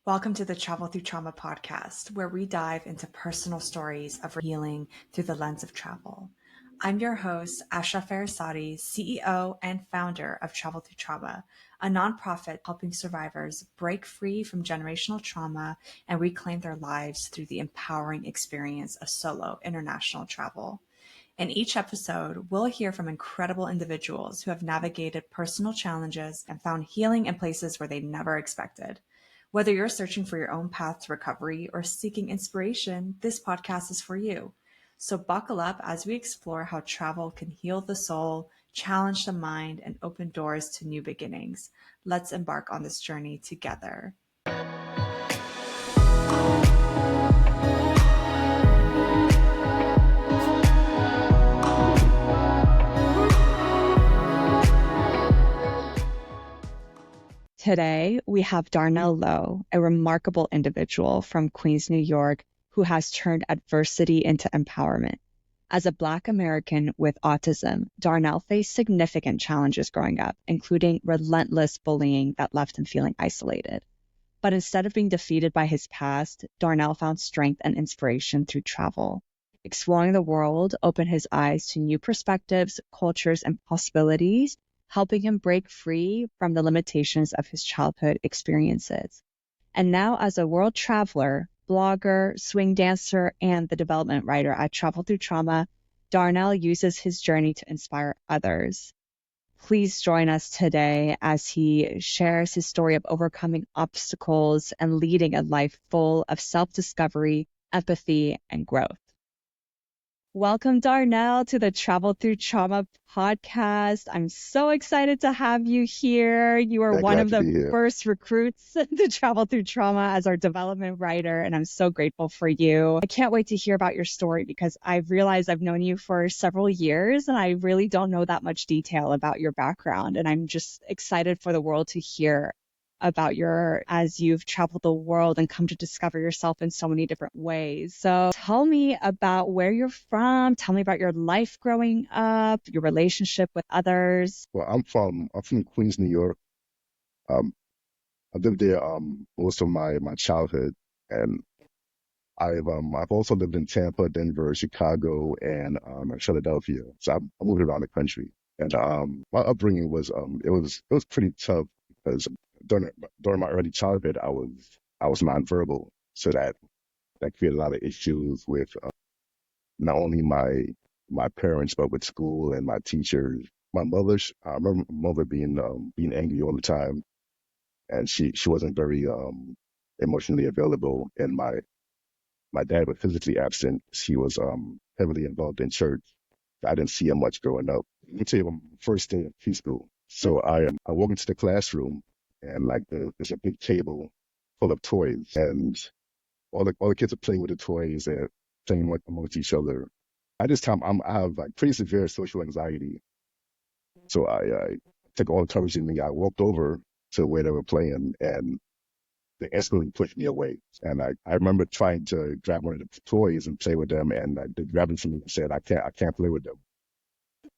Welcome to the Travel Through Trauma podcast, where we dive into personal stories of healing through the lens of travel. I'm your host, Asha Farasati, CEO and founder of Travel Through Trauma, a nonprofit helping survivors break free from generational trauma and reclaim their lives through the empowering experience of solo international travel. In each episode, we'll hear from incredible individuals who have navigated personal challenges and found healing in places where they never expected. Whether you're searching for your own path to recovery or seeking inspiration, this podcast is for you. So buckle up as we explore how travel can heal the soul, challenge the mind, and open doors to new beginnings. Let's embark on this journey together. Today, we have Darnell Lowe, a remarkable individual from Queens, New York, who has turned adversity into empowerment. As a Black American with autism, Darnell faced significant challenges growing up, including relentless bullying that left him feeling isolated. But instead of being defeated by his past, Darnell found strength and inspiration through travel. Exploring the world opened his eyes to new perspectives, cultures, and possibilities, helping him break free from the limitations of his childhood experiences. And now, as a world traveler, blogger, swing dancer, and the development writer at Travel Through Trauma, Darnell uses his journey to inspire others. Please join us today as he shares his story of overcoming obstacles and leading a life full of self-discovery, empathy, and growth. Welcome, Darnell, to the Travel Through Trauma podcast. I'm so excited to have you here. You are one of the first recruits to Travel Through Trauma as our development writer, and I'm so grateful for you. I can't wait to hear about your story because I've realized I've known you for several years, and I really don't know that much detail about your background, and I'm just excited for the world to hear about as you've traveled the world and come to discover yourself in so many different ways. So tell me about where you're from. Tell me about your life growing up, your relationship with others. Well, I'm from Queens, New York. I lived there most of my childhood, and I've also lived in Tampa, Denver, Chicago, and Philadelphia. So I moved around the country, and my upbringing was it was pretty tough because during my early childhood I was nonverbal, so that created a lot of issues with not only my parents but with school and my teachers. I remember my mother being angry all the time, and she wasn't very emotionally available, and my dad was physically absent. He was heavily involved in church. I didn't see him much growing up. Let me tell you, my first day of preschool. So I walk into the classroom, and there's a big table full of toys, and all the kids are playing with the toys and playing amongst each other. At this time, I have pretty severe social anxiety, so I took all the courage in me. I walked over to where they were playing, and they instantly pushed me away. And I remember trying to grab one of the toys and play with them, and they grabbed them from me and said, I can't play with them.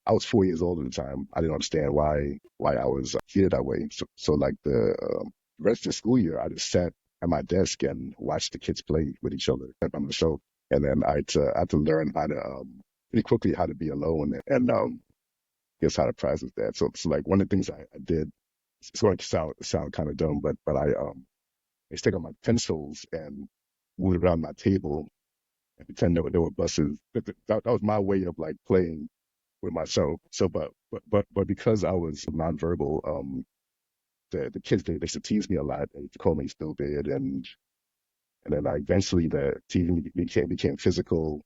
I was 4 years old at the time. I didn't understand why I was treated that way. So the rest of the school year, I just sat at my desk and watched the kids play with each other on the show. And then I had to learn how to pretty quickly how to be alone and guess how to process that. So like one of the things I did, it's going to sound kind of dumb, but I take out my pencils and move around my table and pretend there were buses. That was my way of like playing with myself. So, but because I was nonverbal, the kids they used to tease me a lot. They used to call me stupid, and then eventually the teasing became physical,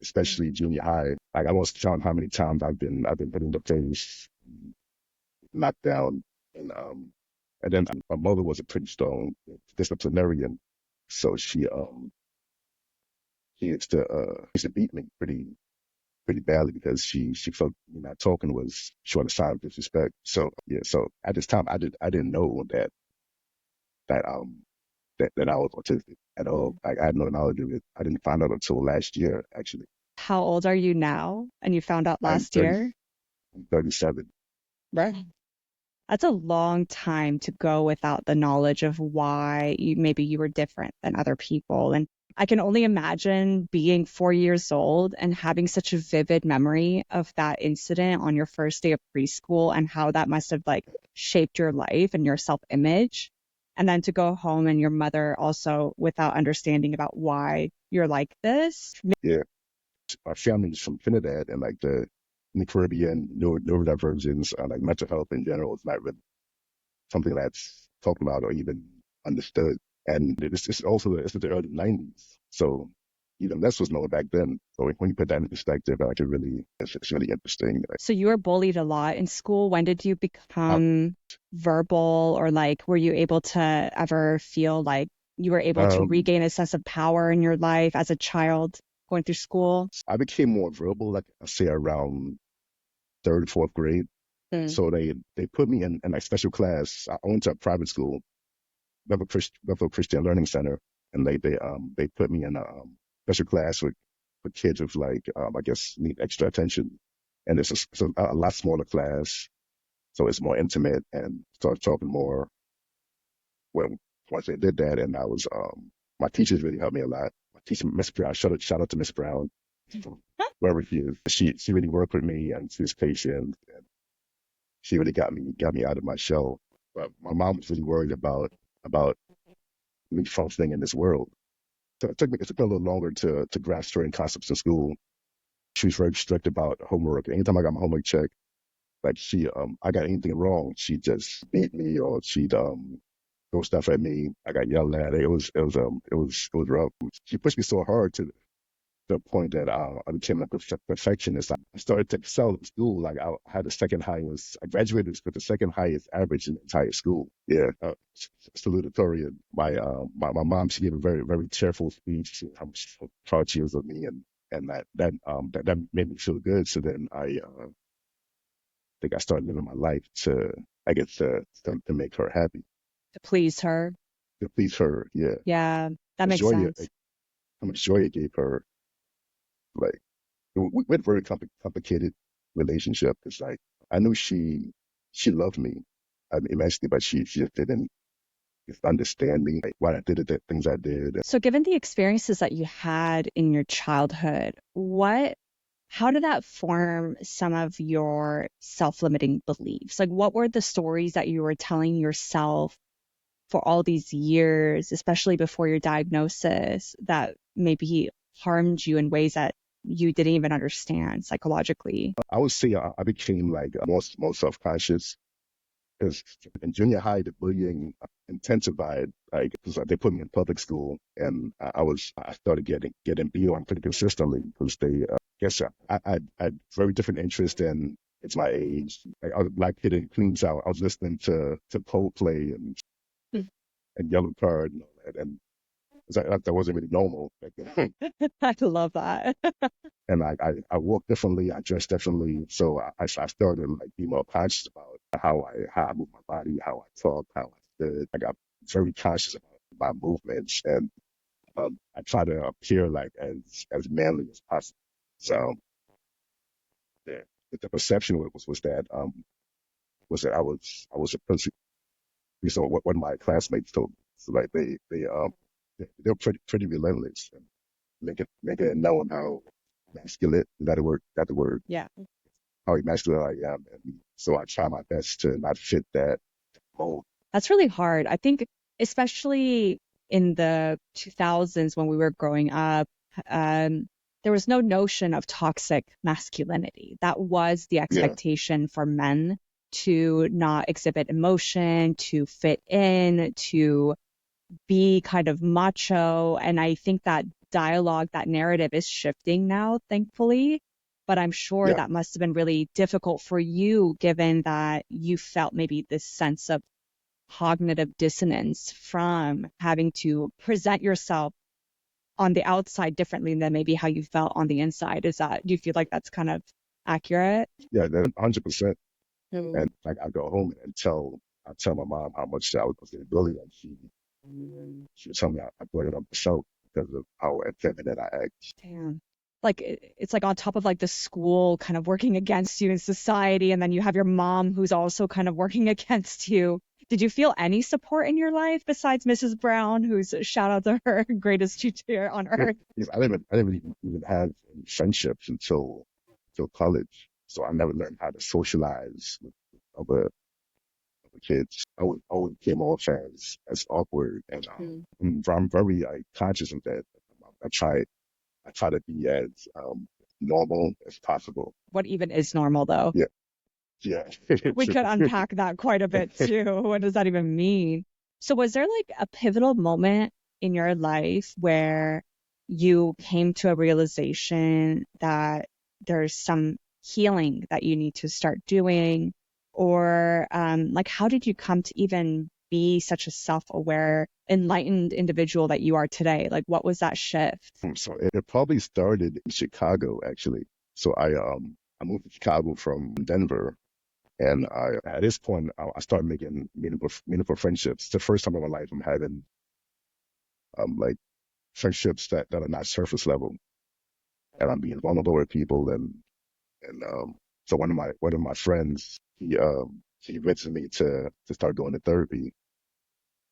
especially junior high. Like I lost count how many times I've been hitting the face, knocked down, and then my mother was a pretty strong disciplinarian, so she used to beat me pretty badly because she felt me not talking was showing a sign of disrespect. So yeah, so at this time I didn't know that I was autistic at all. I had no knowledge of it. I didn't find out until last year, actually. How old are you now? And you found out last year? I'm 37. Right. That's a long time to go without the knowledge of why maybe you were different than other people. And I can only imagine being 4 years old and having such a vivid memory of that incident on your first day of preschool and how that must have like shaped your life and your self-image. And then to go home and your mother also without understanding about why you're like this. Yeah, my family is from Trinidad, and like in the Caribbean, neurodivergence, like mental health in general, is not really something that's talked about or even understood. And it's also it's the early '90s, so even less was known back then. So when you put that in perspective, like it's really interesting. So you were bullied a lot in school. When did you I, become verbal or like were you able to ever feel like you were able to um, regain a sense of power in your life as a child going through school? I became more verbal, like I say around third, fourth grade. Mm. So they put me in a special class. I went to a private school, Bethel Christian Learning Center, and they put me in a special class with kids with like I guess need extra attention, and it's a lot smaller class, so it's more intimate and start talking more. When once they did that, and I was my teachers really helped me a lot. My teacher, Miss Brown, shout out to Miss Brown, wherever she is. She really worked with me, and she was patient, and she really got me out of my shell. But my mom was really worried about me functioning in this world. So it took me a little longer to grasp certain concepts in school. She was very strict about homework. Anytime I got my homework checked, like I got anything wrong, she'd just beat me or she'd throw stuff at me. I got yelled at. It was rough. She pushed me so hard to the point that I became like a perfectionist. I started to excel in school. Like I had the second highest. I graduated with the second highest average in the entire school. Yeah, salutatorian. My mom, she gave a very tearful speech. How proud she was of me, and that made me feel good. So then I think I started living my life to I guess to make her happy, To please her. to please her. Yeah, Yeah, that the makes joy, sense. how much joy it gave her. Like we had a very complicated relationship. It's like I knew she loved me, immensely, but she just didn't just understand me, like why I did the things I did. So given the experiences that you had in your childhood, how did that form some of your self-limiting beliefs? Like what were the stories that you were telling yourself for all these years, especially before your diagnosis, that maybe harmed you in ways that you didn't even understand psychologically? I would say I became like more self conscious because in junior high the bullying intensified. Like 'cause they put me in public school, and I started getting beat on pretty consistently because they guess I had very different interests than it's my age. Like I was a black kid in Queens. I was listening to Coldplay and Yellow Card and all that, and that wasn't really normal back then. I love that. And I walk differently, I dress differently, so I started to like be more conscious about how I move my body, how I talk, how I stood. I got very conscious about my movements, and I try to appear like as manly as possible. So the the perception was that I was a pussy. So what my classmates told me, so like they're pretty relentless, and making it known how masculine, is that a word? That the word? Yeah. How emasculate I am. And so I try my best to not fit that mold. That's really hard. I think, especially in the 2000s when we were growing up, um, there was no notion of toxic masculinity. That was the Yeah. expectation for men to not exhibit emotion, to fit in, to be kind of macho. And I think that dialogue, that narrative is shifting now, thankfully. But I'm sure Yeah. that must have been really difficult for you, given that you felt maybe this sense of cognitive dissonance from having to present yourself on the outside differently than maybe how you felt on the inside. Do you feel like that's kind of accurate? Yeah. That 100%. Mm. And like I go home and I tell my mom how much I was getting bullied, and she would tell me I brought it on myself because of how effeminate I act. Damn. like it's like on top of like the school kind of working against you in society, and then you have your mom who's also kind of working against you. Did you feel any support in your life besides Mrs. Brown, who's shout out to her, greatest teacher on earth? Because I didn't really even have any friendships until college. So I never learned how to socialize with other kids. I always came off as awkward, and I'm very conscious of that. I try I try to be as normal as possible. What even is normal though? Yeah, yeah, We true. could unpack that quite a bit too. What does that even mean? So, was there like a pivotal moment in your life where you came to a realization that there's some healing that you need to start doing? Or, like, how did you come to even be such a self-aware, enlightened individual that you are today? Like, what was that shift? So it probably started in Chicago actually. So I moved to Chicago from Denver. And at this point, I started making meaningful friendships. It's the first time in my life I'm having like friendships that are not surface level, and I'm being vulnerable with people. And so one of my friends, he invited me to start going to therapy,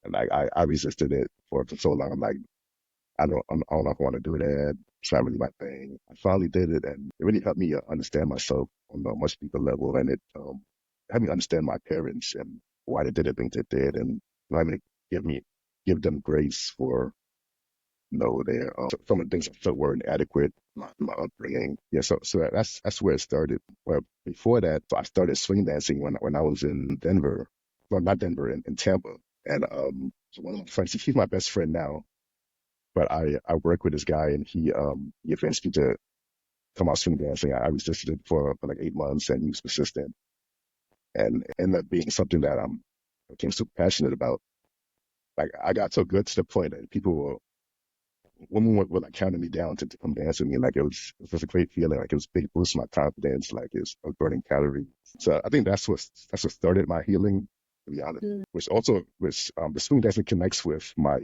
and I resisted it for so long. I'm like, I don't know if I want to do that. It's not really my thing. I finally did it, and it really helped me understand myself on a much deeper level, and it helped me understand my parents and why they did the things they did, and let me give them grace for their some of the things I felt were inadequate, my upbringing. Yeah, so that's where it started. Well, before that, so I started swing dancing when I was in Denver. Well, not Denver, in Tampa, and so one of my friends, he's my best friend now. But I work with this guy, and he advanced me to come out swing dancing. I resisted it for like 8 months, and he was persistent, and it ended up being something that I became super passionate about. Like I got so good to the point that women were like counting me down to come dance with me. Like it was just a great feeling. Like it was a big boost to my confidence. Like I was burning calories. So I think that's what started my healing, to be honest. Which the swing dancing connects with my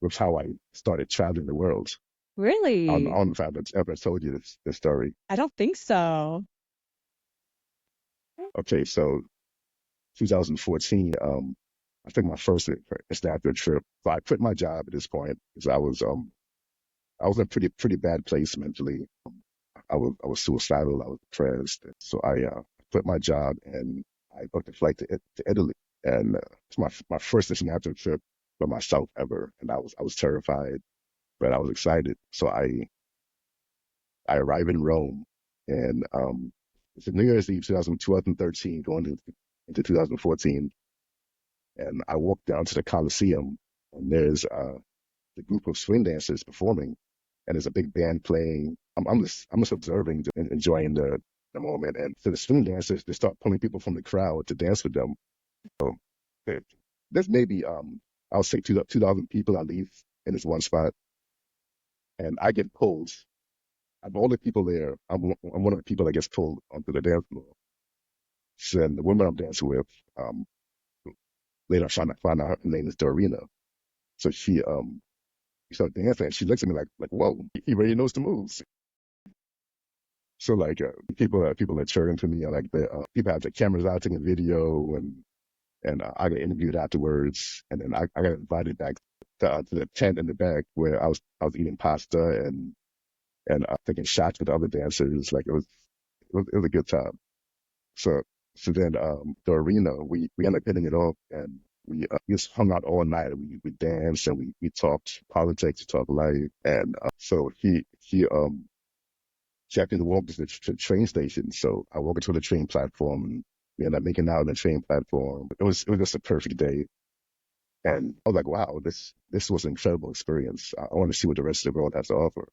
with how I started traveling the world. I Really? don't know if I've ever told you this story. I don't think so. Okay, so 2014, I took my first international trip. So I quit my job at this point because I was in a pretty bad place mentally. I was suicidal. I was depressed. So I quit my job and I booked a flight to Italy. And it's my first international trip by myself ever. And I was terrified, but I was excited. So I arrived in Rome, and it's New Year's Eve 2013, going into 2014, and I walked down to the Colosseum, and there's the group of swing dancers performing, and there's a big band playing. I'm just observing and enjoying the moment, and so the swing dancers, they start pulling people from the crowd to dance with them. So there- there's maybe I'll say 2,000 people at least in this one spot, and I get pulled. Of all the people there, I'm one of the people that gets pulled onto the dance floor. And the woman I'm dancing with, um, later I find out her name is Dorina. So she started dancing, and she looks at me like, whoa, he really knows the moves. So like people are cheering for me, like the people have their cameras out taking video, and I got interviewed afterwards, and then I got invited back to the tent in the back where I was eating pasta and taking shots with the other dancers. Like it was a good time. So so then the arena, we ended up hitting it off, and we just hung out all night. We danced and we talked politics, we talked life, and so he asked me to walk to the train station. So I walked into the train platform, and we ended up making out on the train platform. It was just a perfect day, and I was like, wow, this was an incredible experience. I want to see what the rest of the world has to offer.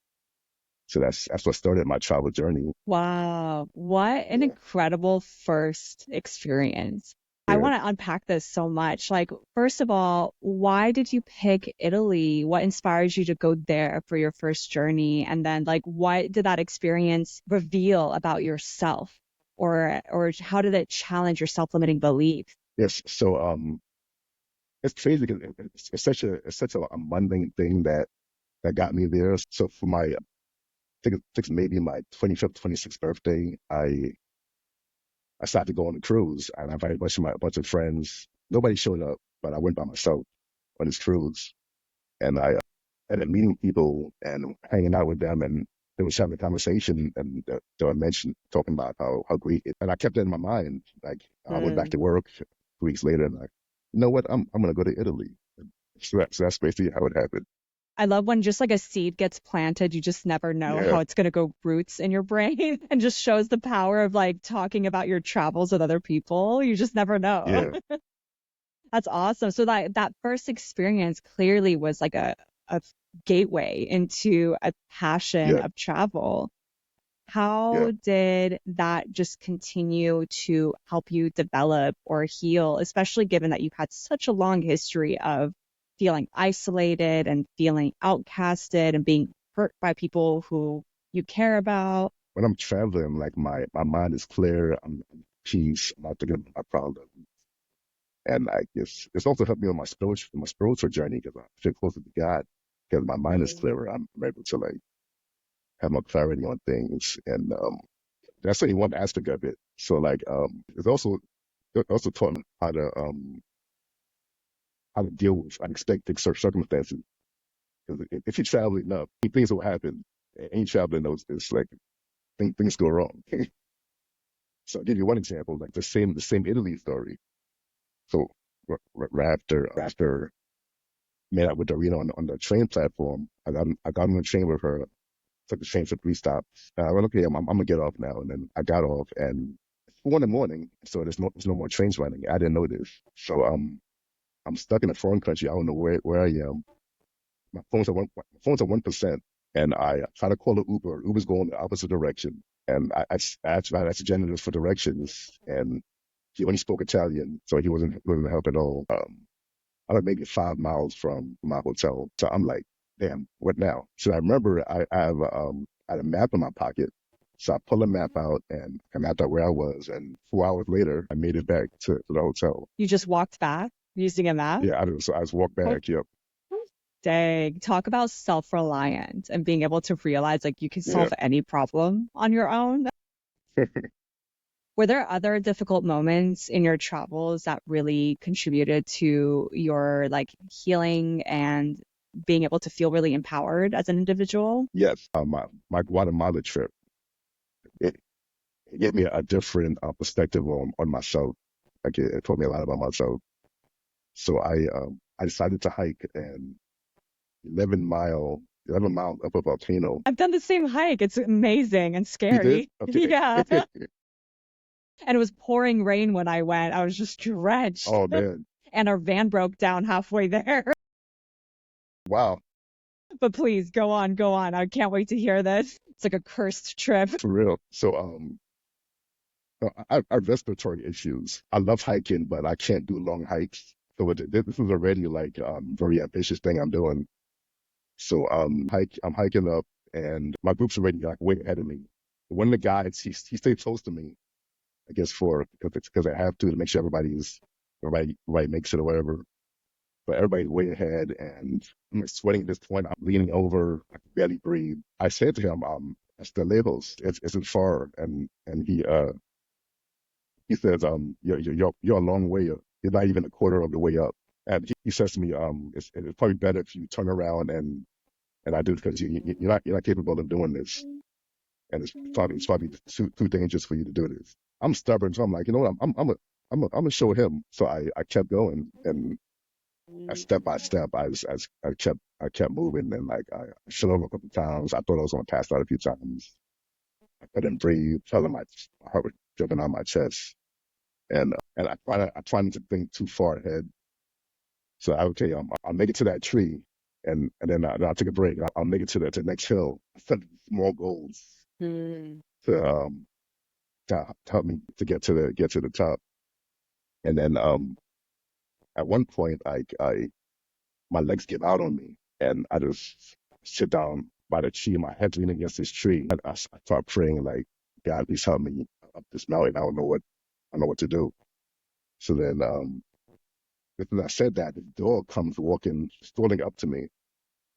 So that's what started my travel journey. Wow, what an Yeah, incredible first experience. I yeah. want to unpack this so much. Like, first of all, why did you pick Italy? What inspires you to go there for your first journey? And then, like, what did that experience reveal about yourself? Or how did it challenge your self-limiting beliefs? Yes. So it's crazy because it's such a mundane thing that got me there. So for my think maybe my 25th, 26th birthday, I started to go on a cruise, and I invited a bunch of friends. Nobody showed up, but I went by myself on this cruise, and I ended up meeting people and hanging out with them, and they was having a conversation, and they were talking about how great it, and I kept that in my mind. Like I went back to Mm. work 2 weeks later, and like, you know what, I'm gonna go to Italy. So that's basically how it happened. I love when just like a seed gets planted, you just never know Yeah, how it's going to go roots in your brain and just shows the power of like talking about your travels with other people. You just never know. yeah, That's awesome. So that first experience clearly was like a gateway into a passion yeah, of travel. yeah. How did that just continue to help you develop or heal, especially given that you've had such a long history of feeling isolated and feeling outcasted and being hurt by people who you care about? When I'm traveling, like my mind is clear. I'm at peace. I'm not thinking about my problems. And I guess it's also helped me on my spiritual journey because I feel closer to God because my mind is Mm. clearer. I'm able to like have more clarity on things, and that's only one aspect of it. So like it also taught me how to deal with unexpected circumstances. Because if you travel enough, things will happen. And you traveling those, it's like things go wrong. So I'll give you one example, like the same Italy story. So right after met up with Dorina on the train platform. I got on the train with her, took the train for 3 stops. I went, okay, I'm gonna get off now. And then I got off and it's 4 in the morning, so there's no more trains running. I didn't know this. So I'm stuck in a foreign country. I don't know where I am. My phone's at 1%. And I try to call an Uber. Uber's going the opposite direction. And I asked the janitor for directions, and he only spoke Italian, so he wasn't help at all. I was maybe 5 miles from my hotel. So I'm like, damn, what now? So I remember I had a map in my pocket. So I pulled a map out and I mapped out where I was. And 4 hours later, I made it back to the hotel. You just walked back using a map? Yeah, I just walked Oh, back. Yep. dang. Talk about self-reliant and being able to realize like you can Yeah. solve any problem on your own. Were there other difficult moments in your travels that really contributed to your like healing and being able to feel really empowered as an individual? Yes. My Guatemala trip, it, it gave me a different perspective on myself. Like it taught me a lot about myself. So I decided to hike an 11 mile up a volcano. I've done the same hike. It's amazing and You did? scary. Okay. Yeah. And it was pouring rain when I went. I was just drenched. Oh man. And our van broke down halfway there. Wow. But please go on, go on. I can't wait to hear this. It's like a cursed trip. For real. So I have respiratory issues. I love hiking, but I can't do long hikes. So this is already like very ambitious thing I'm doing. So I'm hiking up, and my group's already like way ahead of me. One of the guys, he stayed close to me, I guess because I have to make sure everybody makes it or whatever. But everybody's way ahead, and I'm like sweating at this point. I'm leaning over, I can barely breathe. I said to him, "Hasta lejos, it's far," and he says, you're a long way up. You're not even a quarter of the way up." And he says to me, it's probably better if you turn around and I do it because you're not capable of doing this, and it's probably too dangerous for you to do this. I'm stubborn, so I'm like, you know what, I'm gonna show him. So I kept going, and step by step, I kept moving, and like I fell over a couple times. I thought I was gonna pass out a few times. I couldn't breathe, felt like my heart was jumping out my chest, and I try not to think too far ahead. So I would tell you, I'll make it to that tree, then I'll take a break. I'll make it to the next hill. I set small goals Hmm. to to help me to get to the top. And then at one point, I my legs give out on me, and I just sit down by the tree. My head's leaning against this tree. I start praying like, God, please help me up this mountain. I don't know what to do. So then, because I said that, the dog comes walking, strolling up to me.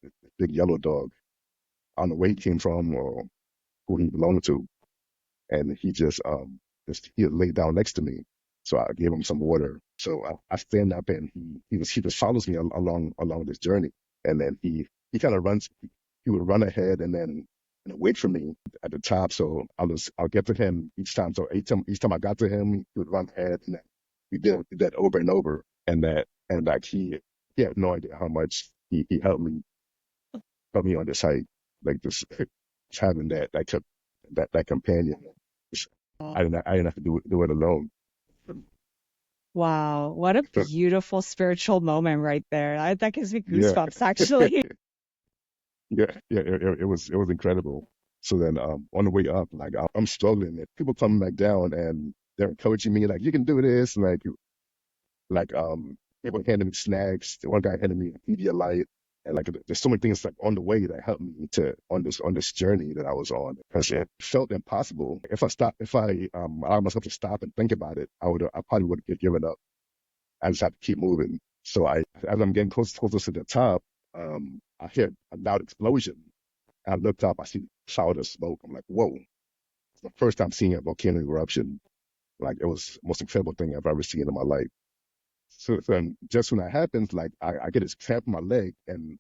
This big yellow dog. I don't know where he came from or who he belonged to, and just he laid down next to me. So I gave him some water. So I stand up and he just follows me along this journey, and then he kind of runs. He would run ahead and then wait for me at the top. So I'll get to him each time. So each time I got to him, he would run ahead, and then we did that over and over. And like he had no idea how much he helped me on this hike. Like just having that companion. I didn't have to do it alone. Wow, what a So, beautiful spiritual moment right there. That gives me yeah, goosebumps, actually. it was incredible. So then on the way up, like I'm struggling, and people coming back down, and they're encouraging me, like you can do this, and like people handing me snacks. One guy handed me a Pedialyte, and like there's so many things like on the way that helped me to on this journey that I was on, because it felt impossible. If I allowed myself to stop and think about it, I probably would have given up. I just had to keep moving. So as I'm getting closer to the top, I hear a loud explosion. I looked up, I see a cloud of smoke. I'm like, whoa! It's the first time seeing a volcanic eruption. Like it was the most incredible thing I've ever seen in my life. So then just when that happens, like I get this cramp in my leg and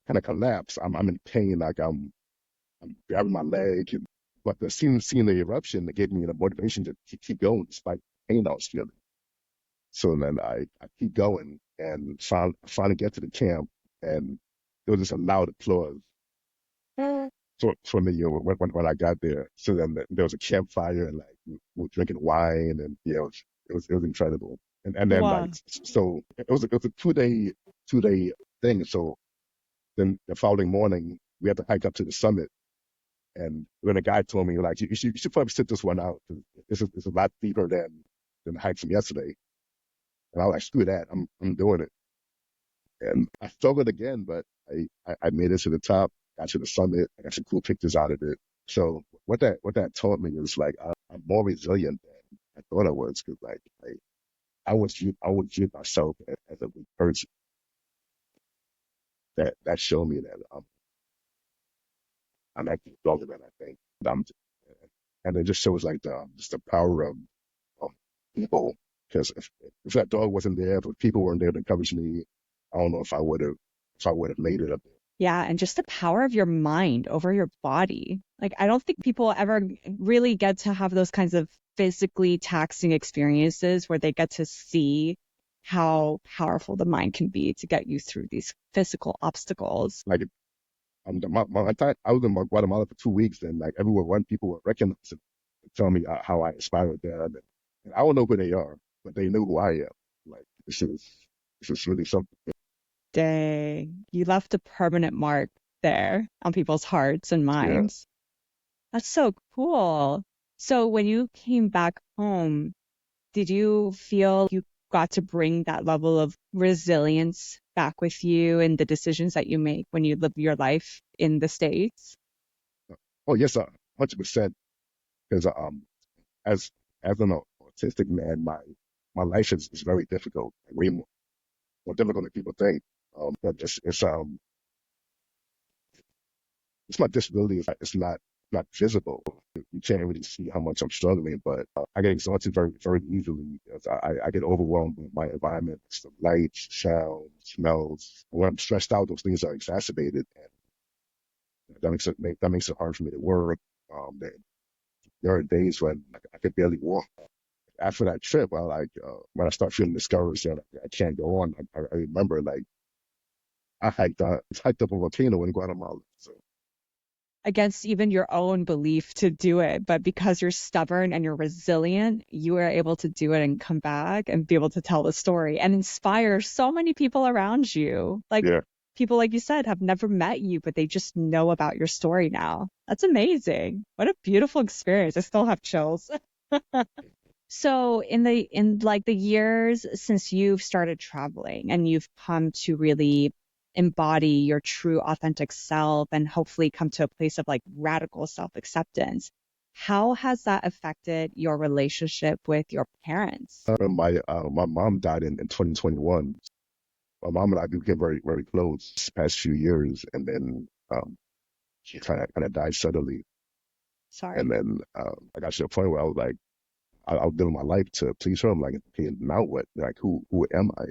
kind of collapse. I'm in pain, like I'm grabbing my leg. But seeing the eruption, it gave me the motivation to keep going despite the pain I was feeling. So then I keep going and finally get to the camp, and there was just a loud applause for me, when I got there. So then there was a campfire, and like we were drinking wine, and yeah, it was incredible. And then like Wow. so it was a 2 day thing. So then the following morning we had to hike up to the summit, and when the guy told me like you should probably sit this one out. 'Cause it's a lot deeper than the hike from yesterday. And I was like, screw that, I'm doing it. And I struggled again, but I made it to the top, got to the summit. I got some cool pictures out of it. So what that taught me is like I'm more resilient than I thought I was, because like I would view myself as a weak person. That showed me that I'm actually stronger than I think. I'm, and it just shows like just the power of people. Because if that dog wasn't there, if people weren't there to encourage me, I don't know if I would have made it up. Yeah, and just the power of your mind over your body. Like, I don't think people ever really get to have those kinds of physically taxing experiences where they get to see how powerful the mind can be to get you through these physical obstacles. Like I was in Guatemala for 2 weeks, and like everywhere one people would recognize it and tell me how I inspired them. And I don't know who they are, but they know who I am. Like this is really something. Dang, you left a permanent mark there on people's hearts and Yeah. minds. That's so cool. So when you came back home, did you feel you got to bring that level of resilience back with you in the decisions that you make when you live your life in the States? Oh yes, 100%. Because as an autistic man, my life is very difficult, like, way more difficult than people think. But it's my disability. It's not visible. You can't really see how much I'm struggling, but I get exhausted very easily. Because I get overwhelmed by my environment, the lights, sounds, smells. When I'm stressed out, those things are exacerbated, and that makes it hard for me to work. There are days when I could barely walk. After that trip, when I start feeling discouraged and I can't go on, I remember like hiked up a volcano in Guatemala. So Against even your own belief to do it, but because you're stubborn and you're resilient, you are able to do it and come back and be able to tell the story and inspire so many people around you. Like yeah. people, like you said, have never met you, but they just know about your story now. That's amazing. What a beautiful experience. I still have chills. So in like the years since you've started traveling and you've come to really embody your true authentic self and hopefully come to a place of like radical self-acceptance, how has that affected your relationship with your parents? My mom died in 2021. My mom and I became very close this past few years, and then she kind of died suddenly. And Sorry. then I got to the point where I was like, I was living my life to please her. I'm like, okay, now what? Like, who am I?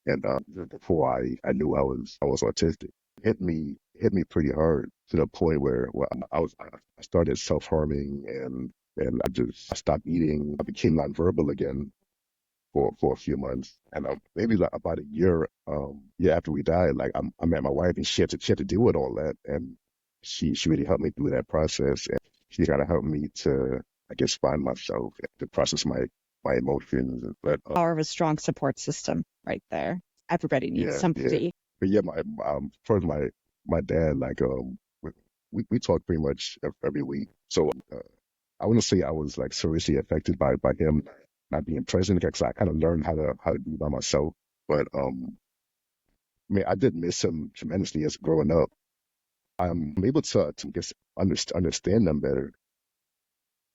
And before I knew I was autistic, hit me pretty hard to the point where I started self harming and I stopped eating. I became nonverbal again for a few months, and maybe like about a year after we died, like I met my wife, and she had to deal with all that, and she really helped me through that process, and she kind of helped me to, I guess, find myself, to process my emotions. But Power of a strong support system right there. Everybody needs yeah, yeah, somebody. but yeah, first my dad, like we talk pretty much every week, so I wouldn't say I was like seriously affected by him not being present, because I kind of learned how to be by myself. But I mean, I did miss him tremendously as growing up. I'm able to just understand them better,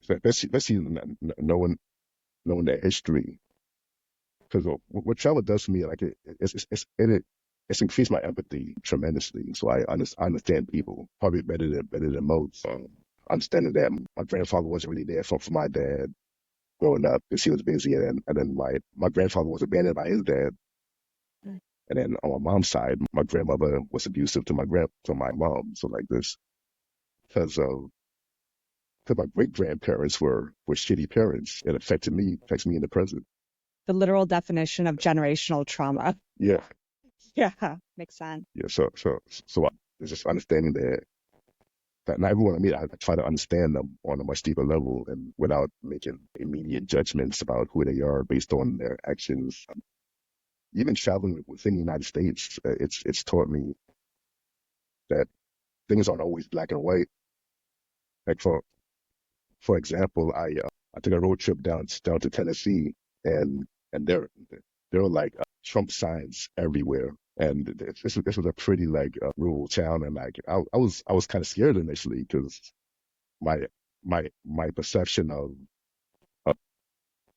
so especially knowing their history. Because what travel does for me, like it's increased my empathy tremendously. So I understand people probably better than most. Understanding that my grandfather wasn't really there for my dad growing up because he was busy, and then my grandfather was abandoned by his dad, Mm. and then on my mom's side, my grandmother was abusive to my mom. So like this, because my great grandparents were shitty parents, it affects me in the present. The literal definition of generational trauma. Yeah, Yeah, makes sense. yeah. So it's just understanding that not everyone I meet, I try to understand them on a much deeper level and without making immediate judgments about who they are based on their actions. Even traveling within the United States, it's taught me that things aren't always black and white. Like for example, I took a road trip down to Tennessee, and there were like Trump signs everywhere. And this was a pretty like rural town, and like I was kind of scared initially because my my perception of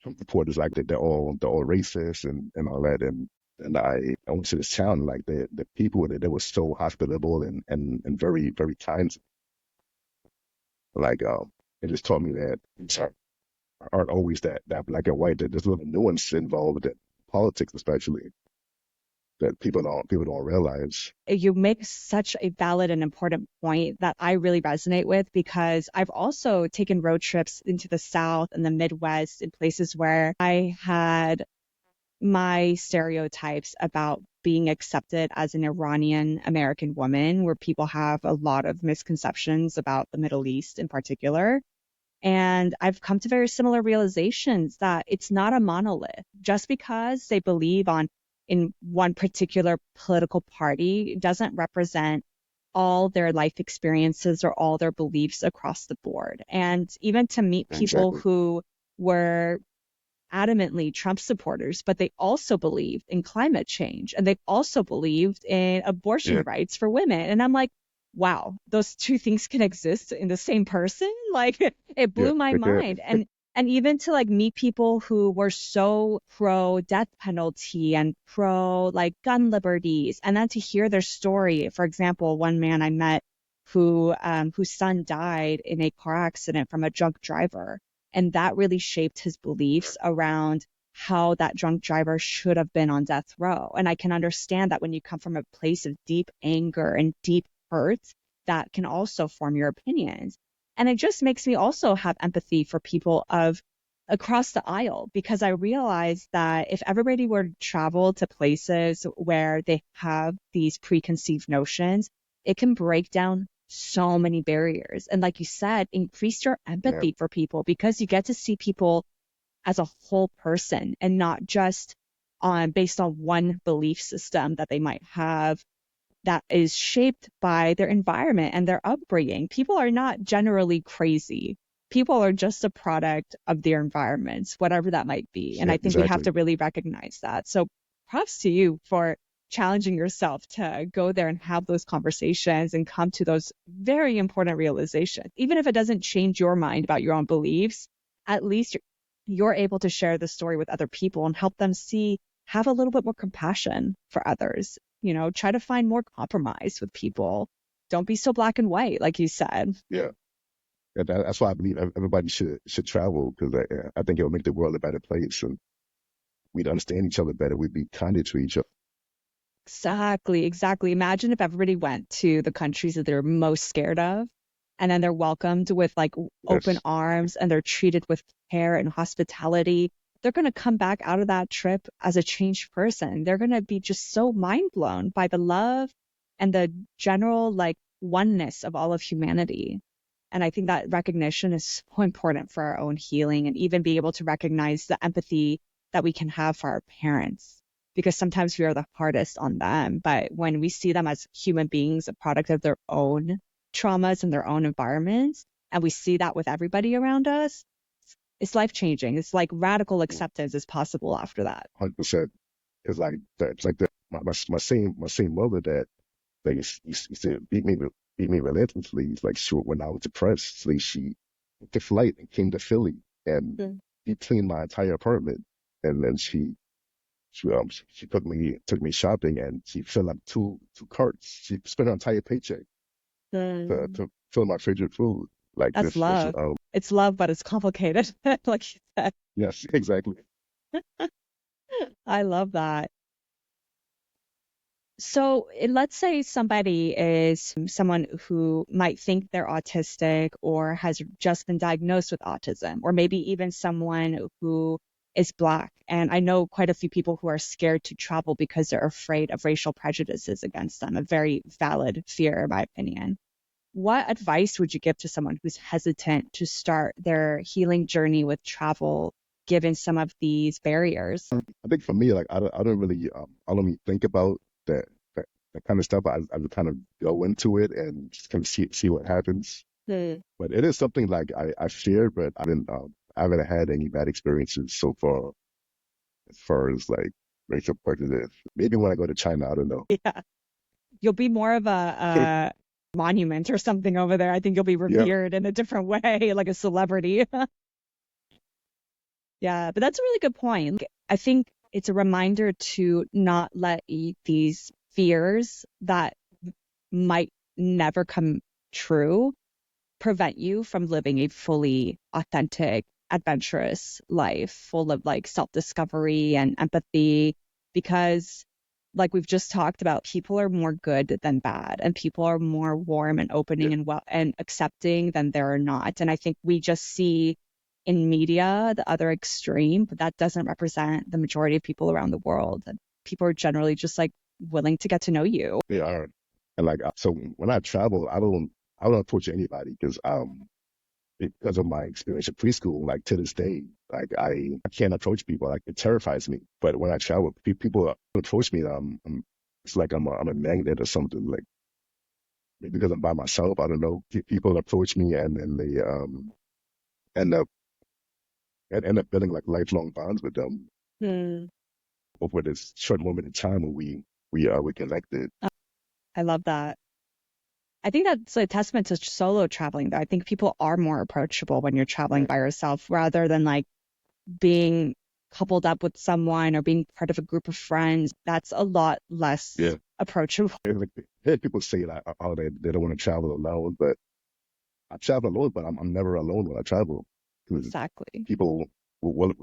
Trump supporters, like they're all racist and all that, and I went to this town, like the people there, they were so hospitable and very kind. Like it just taught me that things aren't always that black and white. That there's a little nuance involved in politics, especially, that people don't realize. You make such a valid and important point that I really resonate with, because I've also taken road trips into the South and the Midwest in places where I had my stereotypes about being accepted as an Iranian American woman, where people have a lot of misconceptions about the Middle East in particular. And I've come to very similar realizations that it's not a monolith. Just because they believe on in one particular political party doesn't represent all their life experiences or all their beliefs across the board. And even to meet people Exactly. who were adamantly Trump supporters, but they also believed in climate change and they also believed in Yeah. abortion rights for women. And I'm like, wow, those two things can exist in the same person? Like it Yeah. blew my mind. And even to like meet people who were so pro death penalty and pro like gun liberties, and then to hear their story. For example, one man I met whose son died in a car accident from a drunk driver, and that really shaped his beliefs around how that drunk driver should have been on death row. And I can understand that when you come from a place of deep anger and deep hurt, that can also form your opinions. And it just makes me also have empathy for people of across the aisle, because I realize that if everybody were to travel to places where they have these preconceived notions, it can break down so many barriers. And like you said, increase your Yeah. empathy for people, because you get to see people as a whole person and not just on based on one belief system that they might have that is shaped by their environment and their upbringing. People are not generally crazy. People are just a product of their environments, whatever that might be. And Yeah. I think we have Exactly. to really recognize that. So props to you for challenging yourself to go there and have those conversations and come to those very important realizations. Even if it doesn't change your mind about your own beliefs, at least you're able to share the story with other people and help them see, have a little bit more compassion for others, try to find more compromise with people. don't be so black and white, like you said. Yeah. That's why I believe everybody should travel, because I think it'll make the world a better place, and we'd understand each other better. We'd be kinder to each other. Exactly, exactly. Imagine if everybody went to the countries that they're most scared of, and then they're welcomed with like open Yes. arms and they're treated with care and hospitality. They're going to come back out of that trip as a changed person. They're going to be just so mind blown by the love and the general like oneness of all of humanity. And I think that recognition is so important for our own healing, and even be able to recognize the empathy that we can have for our parents, because sometimes we are the hardest on them. But when we see them as human beings, a product of their own traumas and their own environments, and we see that with everybody around us, it's life changing. It's like radical acceptance is possible after that. 100%. It's like that. It's like my same mother that like used to beat me relentlessly. It's like when I was depressed, like she took the flight and came to Philly and Mm. deep cleaned my entire apartment, and then she took me shopping, and she filled up two carts. She spent her entire paycheck Mm. to fill my fridge with food. Like That's this love. It's love, but it's complicated, like you said. yes, exactly. I love that. So let's say somebody is someone who might think they're autistic or has just been diagnosed with autism, or maybe even someone who is Black. And I know quite a few people who are scared to travel because they're afraid of racial prejudices against them, a very valid fear, in my opinion. What advice would you give to someone who's hesitant to start their healing journey with travel, given some of these barriers? I think for me, like I don't really think about that, that kind of stuff. I just kind of go into it and just kind of see what happens. Hmm. But it is something like I fear, but I haven't had any bad experiences so far as far as like racial prejudice. Maybe when I go to China, I don't know. Yeah. You'll be more of a monument or something over there. I think you'll be Yeah, revered in a different way, like a celebrity. Yeah, but that's a really good point. I think it's a reminder to not let these fears that might never come true prevent you from living a fully authentic, adventurous life full of like self-discovery and empathy. Because like we've just talked about, people are more good than bad, and people are more warm and yeah, opening and well and accepting than they're not. And I think we just see in media the other extreme, but that doesn't represent the majority of people around the world. And people are generally just like willing to get to know you. they are. And like so when I travel, I don't approach anybody because of my experience in preschool, like to this day, like I can't approach people. Like it terrifies me. But when I travel, people approach me. It's like I'm a magnet or something. Like maybe because I'm by myself, I don't know. People approach me, and then they end up end up building like lifelong bonds with them Hmm. over this short moment in time when we connected. I love that. I think that's a testament to solo traveling, though. I think people are more approachable when you're traveling Yeah, by yourself rather than like being coupled up with someone or being part of a group of friends. That's a lot less yeah. approachable. Like, I hear people say like, oh, they don't want to travel alone, but I travel alone, but I'm never alone when I travel because Exactly. people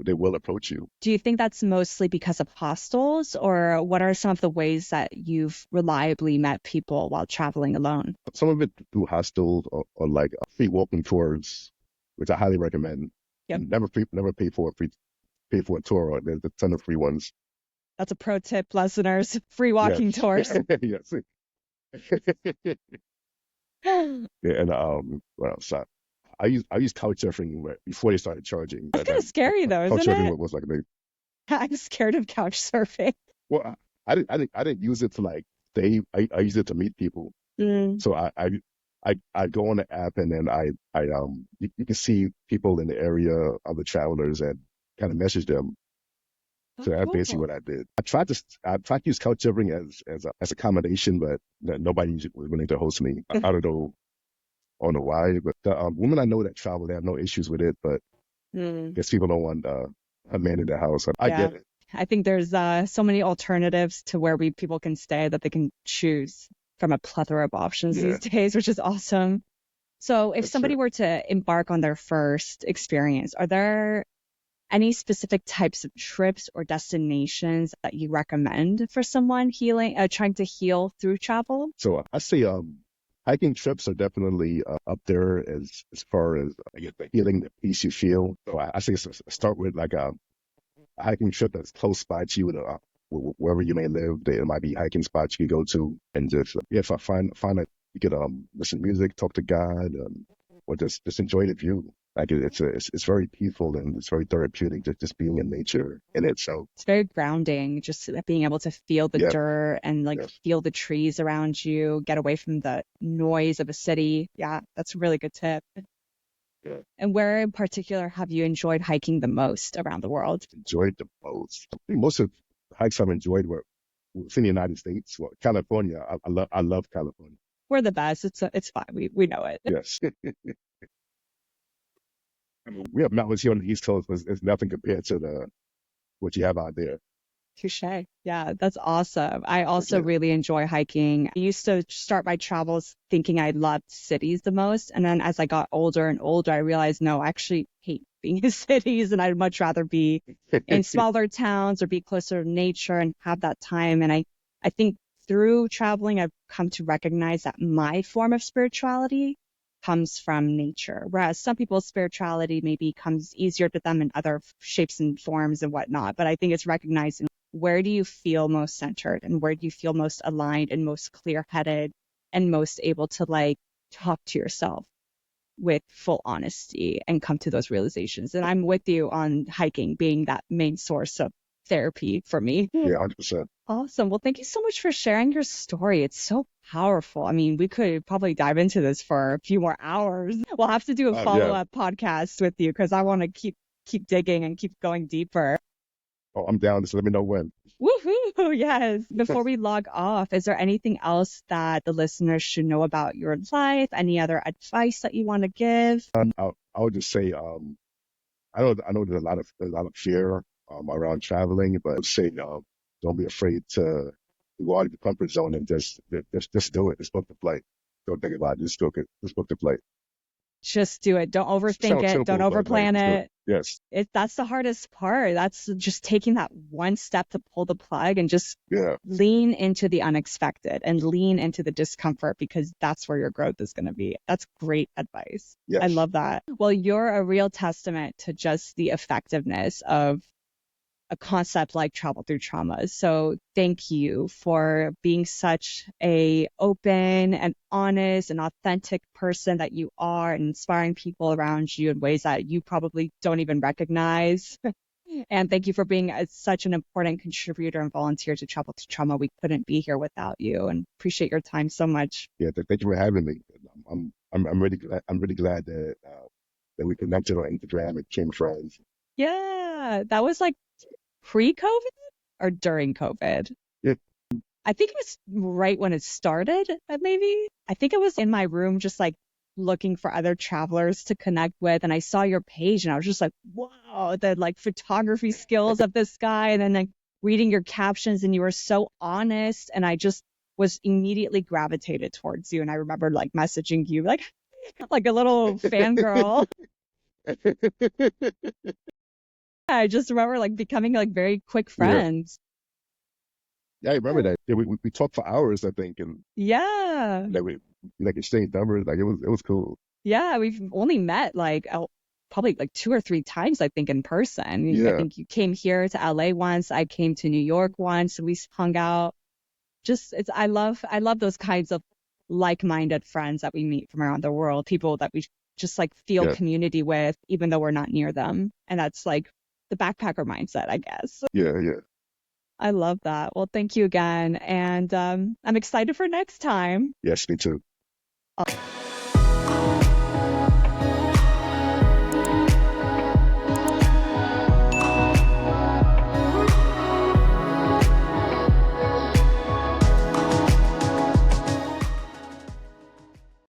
they will approach you. Do you think that's mostly because of hostels, or what are some of the ways that you've reliably met people while traveling alone? Some of it through hostels or like free walking tours, which I highly recommend. Yep. Never pay for a tour. Or there's a ton of free ones. That's a pro tip, listeners. Free walking Yes, tours. yes. Yeah, and well, so I use couch surfing before they started charging. That's kind of scary though, Couch isn't surfing it? was like the I'm scared of couch surfing. well, I didn't use it to like stay. I used it to meet people. Mm, So I go on the app, and then you can see people in the area, other travelers, and kind of message them. oh, So that's basically cool. what I did. I tried to use Couchsurfing as accommodation, but nobody was willing to host me. I don't know why, but the women I know that travel, they have no issues with it. But I Mm, guess people don't want a man in their house. I yeah. get it. I think there's so many alternatives to where people can stay that they can choose. from a plethora of options Yeah, these days, which is awesome. So if that's true. somebody were to embark on their first experience, are there any specific types of trips or destinations that you recommend for someone trying to heal through travel? So I say hiking trips are definitely up there as far as I guess the healing, the peace you feel. So I say start with like a hiking trip that's close by to you, wherever you may live. There might be hiking spots you could go to, and just yeah, if I find that you could listen to music, talk to God, or just enjoy the view. Like it's very peaceful and it's very therapeutic just being in nature in it. So It's very grounding, just being able to feel the yeah, dirt and like yes, feel the trees around you, get away from the noise of a city. Yeah, that's a really good tip. yeah. And where in particular have you enjoyed hiking the most around the world? Enjoyed the most. I think most of the hikes I've enjoyed were within the United States. Well, California, I love California. We're the best. It's fine. We know it. Yes. I mean, we have mountains here on the East Coast, but it's nothing compared to the what you have out there. Touche. Yeah, that's awesome. I also Yeah. really enjoy hiking. I used to start my travels thinking I loved cities the most. And then as I got older and older, I realized, no, I actually hate being in cities and I'd much rather be in smaller towns or be closer to nature and have that time. And I think through traveling, I've come to recognize that my form of spirituality comes from nature, whereas some people's spirituality maybe comes easier to them in other shapes and forms and whatnot. But I think it's recognizing where do you feel most centered and where do you feel most aligned and most clear-headed and most able to like talk to yourself with full honesty and come to those realizations. And I'm with you on hiking being that main source of therapy for me. Yeah, 100%. Awesome. Well, thank you so much for sharing your story. It's so powerful. I mean, we could probably dive into this for a few more hours. We'll have to do a Yeah. follow-up podcast with you because I want to keep digging and keep going deeper. Oh, I'm down. Just let me know when. Woohoo! Yes. Before we log off, is there anything else that the listeners should know about your life? Any other advice that you want to give? I would just say, I know there's a lot of fear around traveling, but I would say, don't be afraid to go out of your comfort zone and just do it. Just book the flight. Don't think about it. Just book it. Just book the flight. Just do it. Don't overthink Sounds it. Don't simple, but like, overplan just do it. it. Yes. That's the hardest part. That's just taking that one step to pull the plug and just Yeah. lean into the unexpected and lean into the discomfort because that's where your growth is going to be. That's great advice. I Yes. love that. Well, you're a real testament to just the effectiveness of a concept like travel through trauma. So thank you for being such a open and honest and authentic person that you are and inspiring people around you in ways that you probably don't even recognize. And thank you for being such an important contributor and volunteer to Travel through Trauma. We couldn't be here without you and appreciate your time so much. Yeah. Thank you for having me. I'm really glad. I'm really glad that we connected on Instagram and became friends. Yeah, that was like pre-COVID or during COVID? Yeah. I think it was right when it started, maybe. I think it was in my room just like looking for other travelers to connect with. And I saw your page and I was just like, wow, the like photography skills of this guy. And then like reading your captions and you were so honest. And I just was immediately gravitated towards you. And I remember like messaging you like a little fangirl. I just remember like becoming like very quick Yeah. friends. Yeah, I remember that. Yeah, we talked for hours, I think, and Yeah. like we like exchanged numbers. Like it was cool. Yeah, we've only met like probably like two or three times, I think, in person. I Yeah. think you came here to LA once. I came to New York once. We hung out. Just I love those kinds of like-minded friends that we meet from around the world, people that we just like feel Yeah. community with, even though we're not near them. And that's like the backpacker mindset, I guess. Yeah. Yeah. I love that. Well, thank you again. And I'm excited for next time. Yes, me too.